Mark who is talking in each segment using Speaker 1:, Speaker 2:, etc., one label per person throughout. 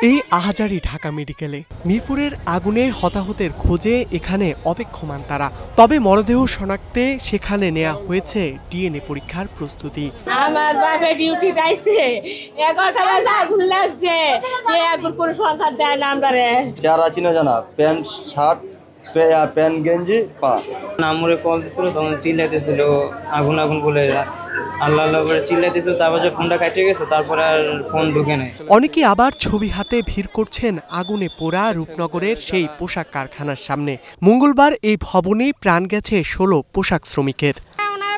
Speaker 1: এই আহাজারি ঢাকা মেডিকেলে মিরপুরের আগুনে হতাহতের খোঁজে এখানে অপেক্ষমান তারা। তবে মরদেহ শনাক্তে সেখানে নেওয়া হয়েছে ডিএনএ পরীক্ষার প্রস্তুতি।
Speaker 2: আমার বাবা ডিউটি যাইছে, 11টা বাজে আগুন লাগছে, এই আগুন কোনো সংখ্যা যায় না। আমরা
Speaker 3: যারা চিনা জানা প্যান্ট শার্ট প্যান্ট গেঞ্জি পা
Speaker 4: নামরে কল দিছিল, তখন চিল্লাইতেছিল আগুন আগুন বলে আল্লাহ আল্লাহ করে চিল্লাইতেছিল। তারপর যে ফোনটা কাটে গেছে, তারপর আর ফোন ঢুকে নেই।
Speaker 1: অনেকে আবার ছবি হাতে ভিড় করছেন আগুনে পোড়া রূপনগরের সেই পোশাক কারখানার সামনে। মঙ্গলবার এই ভবনে প্রাণ গেছে 16 পোশাক শ্রমিকের।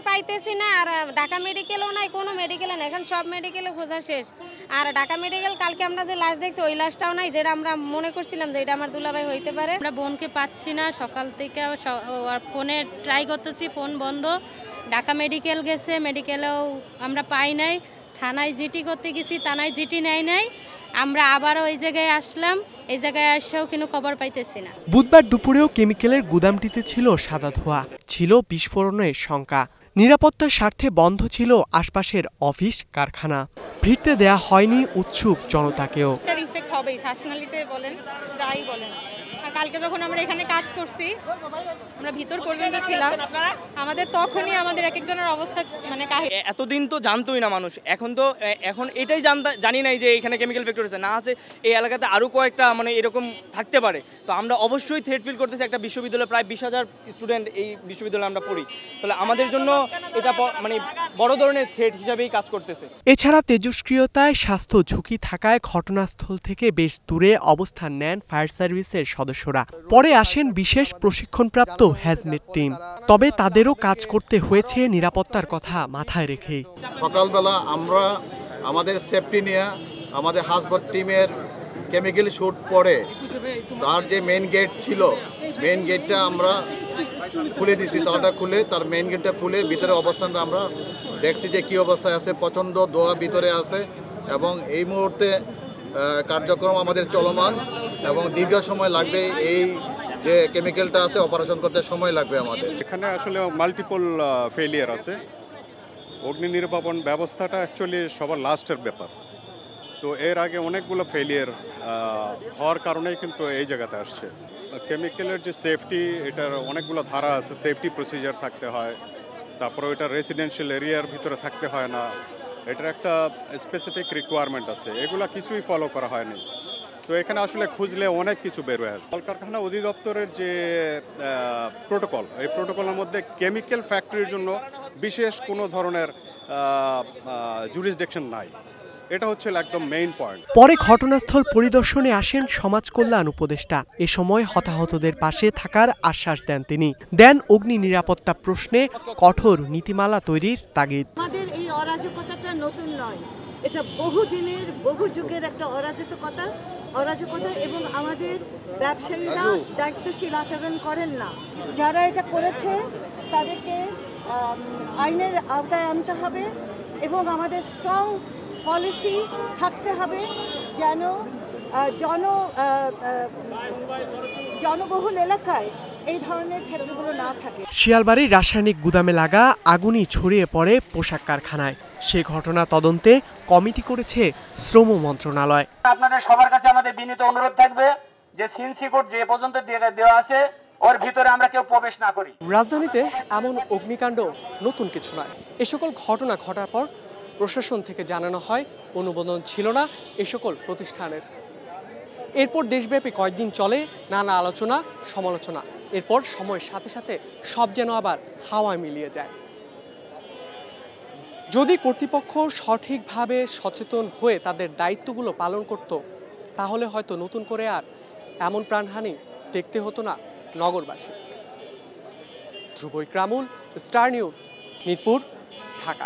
Speaker 5: পাইতেছি না, আর ঢাকা মেডিকেলও নাই, কোনো মেডিকেলে নাই, এখন সব মেডিকেলে খোঁজা শেষ। আর ঢাকা মেডিকেল কালকে আমরা যে লাশ দেখছি ওই লাশটাও নাই, যেটা আমরা মনে করছিলাম যে এটা আমার দুলাভাই হইতে পারে।
Speaker 6: আমরা বোনকে পাচ্ছি না, সকাল থেকে ফোনে ট্রাই করতেছি, ফোন বন্ধ। ঢাকা মেডিকেল গেছে, মেডিকেলেও আমরা পাই নাই। থানায় জিটি করতে গেছি, থানায় জিটি নেয় নাই। আমরা আবারও ওই জায়গায় আসলাম, এই জায়গায় এসেও কিন্তু খবর পাইতেছি না।
Speaker 1: বুধবার দুপুরেও কেমিক্যালের গুদামটিতে ছিল সাদা ধোঁয়া, ছিল বিস্ফোরণের শঙ্কা। নিরাপত্তার স্বার্থে বন্ধ ছিল আশপাশের অফিস কারখানা। ভিড়তে দেয়া হয়নি উৎসুক জনতাকেও।
Speaker 7: ইফেক্ট হবেই, শ্বাসনালীতে বলেন, যাই বলেন। আর কালকে যখন আমরা এখানে কাজ করছি, আমরা ভিতর পর্যন্ত ছিলাম, আমাদের তখনই আমাদের এক একজনের অবস্থা মানে
Speaker 8: এতদিন তো জানতোই না মানুষ, এখন এটাই জানি নাই যে এখানে কেমিক্যাল ফ্যাক্টরি আছে না আছে। এই এলাকাতে আরও কয়েকটা মানে এরকম থাকতে পারে। তো আমরা অবশ্যই থ্রেট ফিল করতেছি। একটা বিশ্ববিদ্যালয়ে প্রায় 20,000 স্টুডেন্ট এই বিশ্ববিদ্যালয়ে আমরা পড়ি, তাহলে আমাদের জন্য এটা মানে বড় ধরনের থ্রেট হিসাবেই কাজ করতেছে।
Speaker 1: এছাড়া তেজস্ক্রিয়তায় স্বাস্থ্য ঝুঁকি থাকায় ঘটনাস্থল থেকে বেশ দূরে অবস্থান নেন ফায়ার সার্ভিসের সদস্যরা। পরে আসেন বিশেষ প্রশিক্ষণপ্রাপ্ত হ্যাজমেট টিম। তবে তাদেরও কাজ করতে হয়েছে নিরাপত্তার কথা মাথায় রেখেই।
Speaker 9: সকালবেলা আমরা আমাদের সেফটি নিয়ে আমাদের হাসপাতাল টিমের কেমিক্যাল শুট পরে তার যে মেইন গেট ছিল, মেইন গেটটা আমরা খুলে দিছি। তারটা খুলে তার মেইন গেটটা খুলে ভিতরে অবস্থানটা আমরা দেখছি যে কী অবস্থায় আছে। প্রচণ্ড ধোঁয়া ভিতরে আছে এবং এই মুহূর্তে কার্যক্রম আমাদের চলমান এবং দীর্ঘ সময় লাগবে। এই যে কেমিক্যালটা আছে অপারেশন করতে সময় লাগবে আমাদের।
Speaker 10: এখানে আসলে মাল্টিপল ফেলিয়ার আছে। অগ্নি নির্বাপন ব্যবস্থাটা অ্যাকচুয়ালি সবার লাস্টের ব্যাপার। তো এর আগে অনেকগুলো ফেলিয়ার হওয়ার কারণেই কিন্তু এই জায়গাতে আসছে। কেমিক্যালের যে সেফটি, এটার অনেকগুলো ধারা আছে, সেফটি প্রসিজার থাকতে হয়। তারপরে এটা রেসিডেন্সিয়াল এরিয়ার ভিতরে থাকতে হয় না, এটার একটা স্পেসিফিক রিকোয়ারমেন্ট আছে। এগুলো কিছুই ফলো করা হয়নি। তো এখানে আসলে খুঁজলে অনেক কিছু বের হয়ে আসবে। কলকারখানা অধিদপ্তরের যে প্রোটোকল, এই প্রোটোকলের মধ্যে কেমিক্যাল ফ্যাক্টরির জন্য বিশেষ কোনো ধরনের জুরিসডিকশন নাই। এটা হচ্ছে একদম মেইন পয়েন্ট।
Speaker 1: পরে ঘটনাস্থল পরিদর্শনে আসেন সমাজ কল্যাণ উপদেষ্টা। এ সময় হতাহতদের পাশে থাকার আশ্বাস দেন তিনি। দেন অগ্নি নিরাপত্তা প্রশ্নে কঠোর নীতিমালা তৈরির তাগিদ।
Speaker 2: আমাদের এই অরাজকতাটা নতুন নয়, এটা বহুদিনের বহু যুগের একটা অরাজকতা এবং আমাদের ব্যবসায়ীরা দায়িত্বশীল আচরণ করেন না। যারা এটা করেছে তাদেরকে আইনের আওতায় আনতে হবে এবং আমাদের স্ট্রং পলিসি থাকতে হবে যেন জনবহুল এলাকায় এই ধরনের ক্ষেত্রগুলো না থাকে।
Speaker 1: শিয়ালবাড়ির রাসায়নিক গুদামে লাগা আগুনই ছড়িয়ে পড়ে পোশাক কারখানায়। সে ঘটনা তদন্তে কমিটি করেছে শ্রম মন্ত্রণালয়।
Speaker 11: আপনাদের সবার কাছে আমাদের বিনীত অনুরোধ থাকবে যে সিনসিকোড যে পর্যন্ত দেওয়া আছে ওর ভিতরে আমরা কেউ প্রবেশ না করি।
Speaker 1: রাজধানীতে এমন অগ্নিকাণ্ড নতুন কিছু নয়। এ সকল ঘটনা ঘটার পর প্রশাসন থেকে জানানো হয় অনুমোদন ছিল না এ সকল প্রতিষ্ঠানের। এরপর দেশব্যাপী কয়েকদিন চলে নানা আলোচনা সমালোচনা। এরপর সময়ের সাথে সাথে সব যেন আবার হাওয়ায় মিলিয়ে যায়। যদি কর্তৃপক্ষ সঠিকভাবে সচেতন হয়ে তাদের দায়িত্বগুলো পালন করত, তাহলে হয়তো নতুন করে আর এমন প্রাণহানি দেখতে হতো না নগরবাসী। ধ্রুব ইকরামুল, স্টার নিউজ, মিরপুর, ঢাকা।